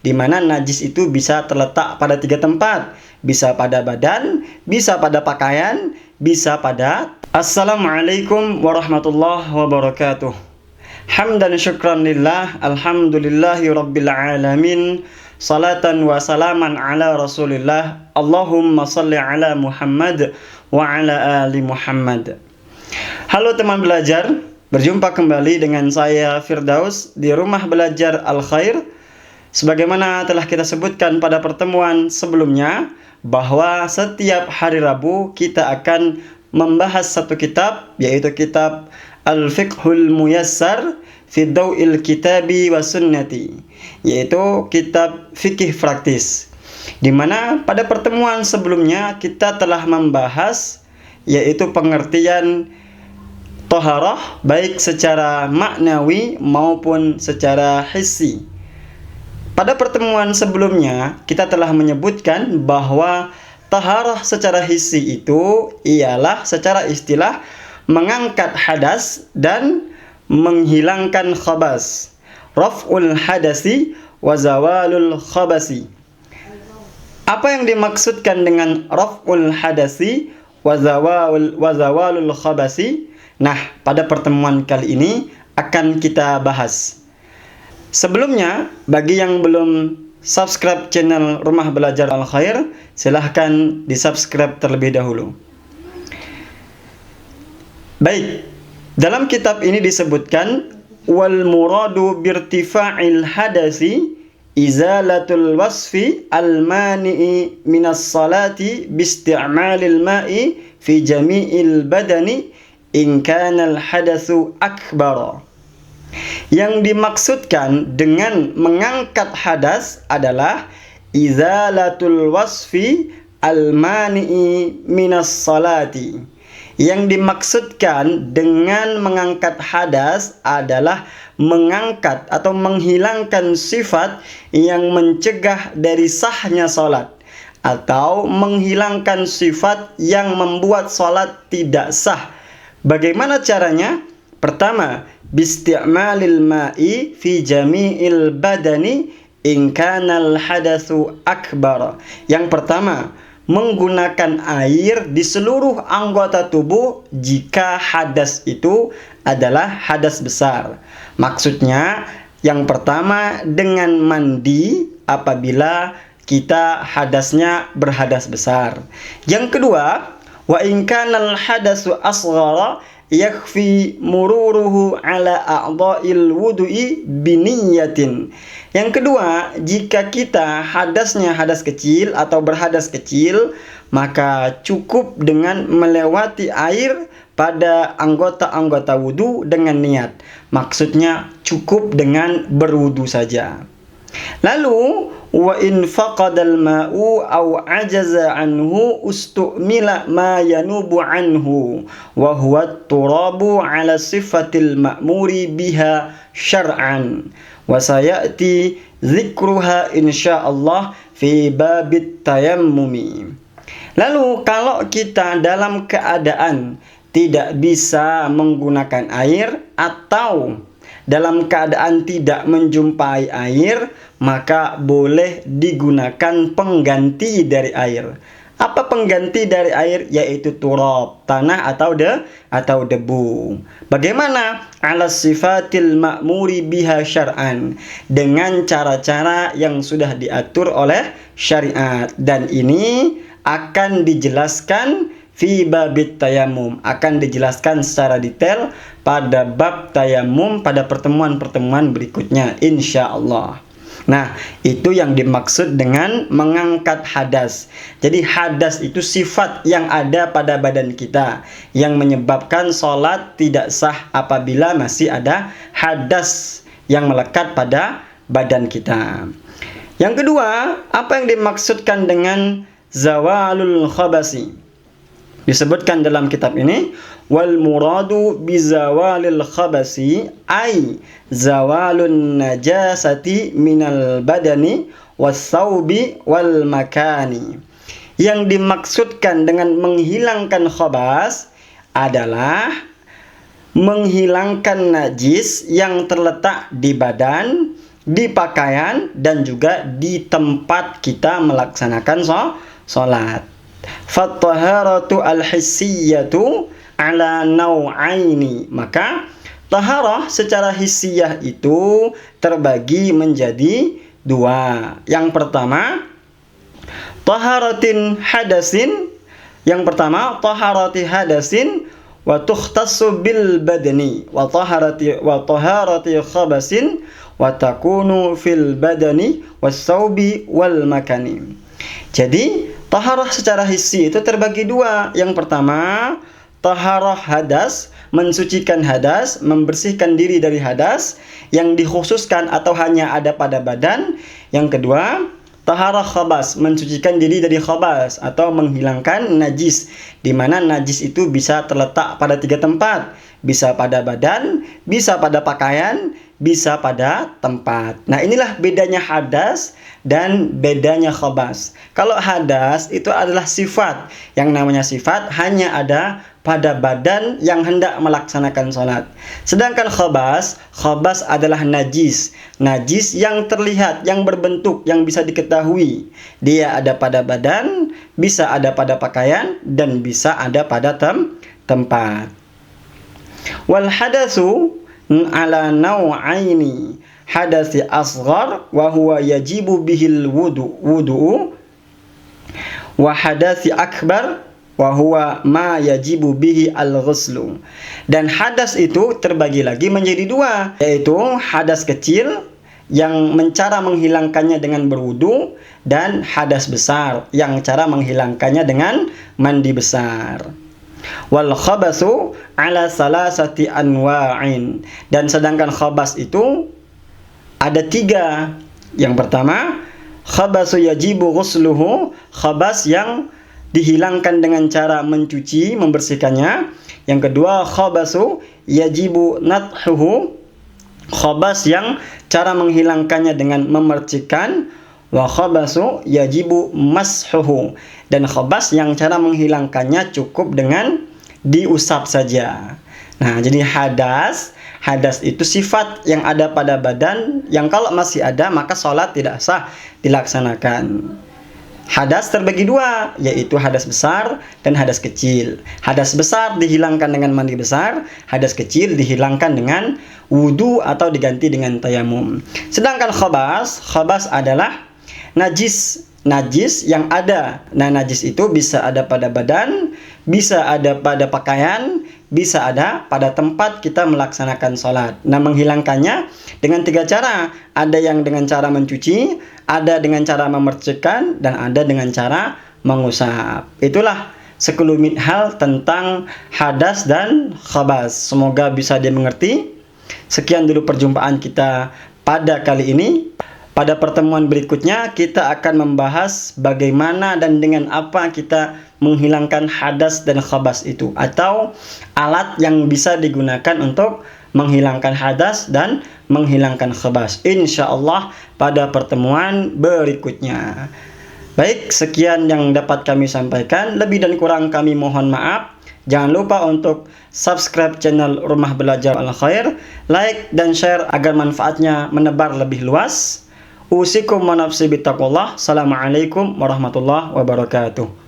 di mana najis itu bisa terletak pada 3 tempat, bisa pada badan, bisa pada pakaian, bisa pada. Assalamualaikum warahmatullahi wabarakatuh. Hamdan syukran lillah, alhamdulillahi rabbil alamin, salatan wa salaman ala rasulillah, Allahumma salli ala Muhammad wa ala ali Muhammad. Halo teman belajar, berjumpa kembali dengan saya Firdaus di Rumah Belajar Al-Khair. Sebagaimana telah kita sebutkan pada pertemuan sebelumnya, bahwa setiap hari Rabu kita akan membahas satu kitab, yaitu kitab Al-Fiqhul Muyassar fi Daw'il Kitabi wa Sunnati, yaitu kitab fikih praktis, di mana pada pertemuan sebelumnya kita telah membahas yaitu pengertian thaharah baik secara maknawi maupun secara hissi. Pada pertemuan sebelumnya kita telah menyebutkan bahwa thaharah secara hissi itu ialah secara istilah mengangkat hadas dan menghilangkan khabas. Raf'ul hadasi wa zawalul khabasi. Apa yang dimaksudkan dengan raf'ul hadasi wa zawalul khabasi? Nah, pada pertemuan kali ini akan kita bahas. Sebelumnya, bagi yang belum subscribe channel Rumah Belajar Al-Khair, silahkan di-subscribe terlebih dahulu. Baik, dalam kitab ini disebutkan wal muradu birtifa'il hadasi izalatul wasfi al-mani'i minas salati bisti'malil ma'i fi jami'il badani in kana al-hadatsu akbar. Yang dimaksudkan dengan mengangkat hadas adalah izalatul wasfi al-mani'i minas salati. Yang dimaksudkan dengan mengangkat hadas adalah mengangkat atau menghilangkan sifat yang mencegah dari sahnya salat, atau menghilangkan sifat yang membuat salat tidak sah. Bagaimana caranya? Pertama, bisti'malil ma'i fi jami'il badani in kana al-hadatsu akbar. Yang pertama, menggunakan air di seluruh anggota tubuh jika hadas itu adalah hadas besar. Maksudnya, yang pertama dengan mandi apabila kita hadasnya berhadas besar. Yang kedua, wa in kana al-hadatsu asghara yakfi mururuhu ala a'dha'il wudu'i biniyatin. Yang kedua, jika kita hadasnya hadas kecil atau berhadas kecil, maka cukup dengan melewati air pada anggota-anggota wudu dengan niat. Maksudnya cukup dengan berwudu saja. Lalu wa in faqadal ma'u aw ajaza anhu ustumila ma yanubu anhu wa huwa turabu ala sifatil ma'muri biha syar'an wa sayati dzikruha insyaallah fi babit tayammumi. Lalu kalau kita dalam keadaan tidak bisa menggunakan air atau dalam keadaan tidak menjumpai air, maka boleh digunakan pengganti dari air. Apa pengganti dari air? Yaitu turab, tanah atau debu. Bagaimana? Ala sifatil ma'muri biha syar'an, dengan cara-cara yang sudah diatur oleh syariat. Dan ini akan dijelaskan fi babit tayamum, akan dijelaskan secara detail pada bab tayamum pada pertemuan-pertemuan berikutnya insyaallah. Nah, itu yang dimaksud dengan mengangkat hadas. Jadi hadas itu sifat yang ada pada badan kita yang menyebabkan sholat tidak sah apabila masih ada hadas yang melekat pada badan kita. Yang kedua, apa yang dimaksudkan dengan zawalul khabasi? Disebutkan dalam kitab ini, wal muradu bizawalil khabasi ay zawalun najasati minal badani was-saubi wal makani. Yang dimaksudkan dengan menghilangkan khabas adalah menghilangkan najis yang terletak di badan di pakaian, dan juga di tempat kita melaksanakan sholat. Fattaharatu al-hissiyatu ala nau'aini. Maka taharah secara hissiyah itu terbagi menjadi dua. Yang pertama, taharatin hadasin. Yang pertama, taharati hadasin wa tukhtassu bil badani wa taharati khabasin wa takunu fil badani was saubi wal makani. Jadi taharah secara hissi itu terbagi dua. Yang pertama, taharah hadas, mensucikan hadas, membersihkan diri dari hadas yang dikhususkan atau hanya ada pada badan. Yang kedua, taharah khabas, mensucikan diri dari khabas atau menghilangkan najis, di mana najis itu bisa terletak pada 3 tempat, bisa pada badan, bisa pada pakaian, bisa pada tempat. Nah, inilah bedanya hadas dan bedanya khabas. Kalau hadas itu adalah sifat, yang namanya sifat hanya ada pada badan yang hendak melaksanakan sholat. Sedangkan khabas adalah najis. Najis yang terlihat, yang berbentuk, yang bisa diketahui. Dia ada pada badan, bisa ada pada pakaian, dan bisa ada pada tempat. Wal hadatsu ala nau'aini. Hadasi asghar wa huwa yajibu bihil wudu wa hadasi akbar wa huwa ma yajibu bihi al-ghuslu. Dan hadas itu terbagi lagi menjadi dua, yaitu hadas kecil yang cara menghilangkannya dengan berwudu, dan hadas besar yang cara menghilangkannya dengan mandi besar. Wal khabasu ala salasati anwa'in. Dan sedangkan khabas itu ada 3. Yang pertama, khabasu yajibu ghusluhu, khabas yang dihilangkan dengan cara mencuci, membersihkannya. Yang kedua, khabasu yajibu nathuhu, khabas yang cara menghilangkannya dengan memercikkan. Wa khabasu yajibu mashuhu, dan khabas yang cara menghilangkannya cukup dengan diusap saja. Nah, jadi hadas itu sifat yang ada pada badan, yang kalau masih ada maka sholat tidak sah dilaksanakan. Hadas terbagi dua, yaitu hadas besar dan hadas kecil. Hadas besar dihilangkan dengan mandi besar, hadas kecil dihilangkan dengan wudu atau diganti dengan tayamum. Sedangkan khabas adalah najis yang ada. Nah, najis itu bisa ada pada badan, bisa ada pada pakaian, bisa ada pada tempat kita melaksanakan sholat. Nah, menghilangkannya dengan 3 cara. Ada yang dengan cara mencuci, ada dengan cara memercikkan, dan ada dengan cara mengusap. Itulah sekelumit hal tentang hadas dan khabas. Semoga bisa dimengerti. Sekian dulu perjumpaan kita pada kali ini. Pada pertemuan berikutnya kita akan membahas bagaimana dan dengan apa kita menghilangkan hadas dan khabas itu, atau alat yang bisa digunakan untuk menghilangkan hadas dan menghilangkan khabas. InsyaAllah pada pertemuan berikutnya. Baik, sekian yang dapat kami sampaikan. Lebih dan kurang kami mohon maaf. Jangan lupa untuk subscribe channel Rumah Belajar Al-Khair, like dan share agar manfaatnya menebar lebih luas. Usikum wa nafsi bittaqullah. Assalamualaikum warahmatullahi wabarakatuh.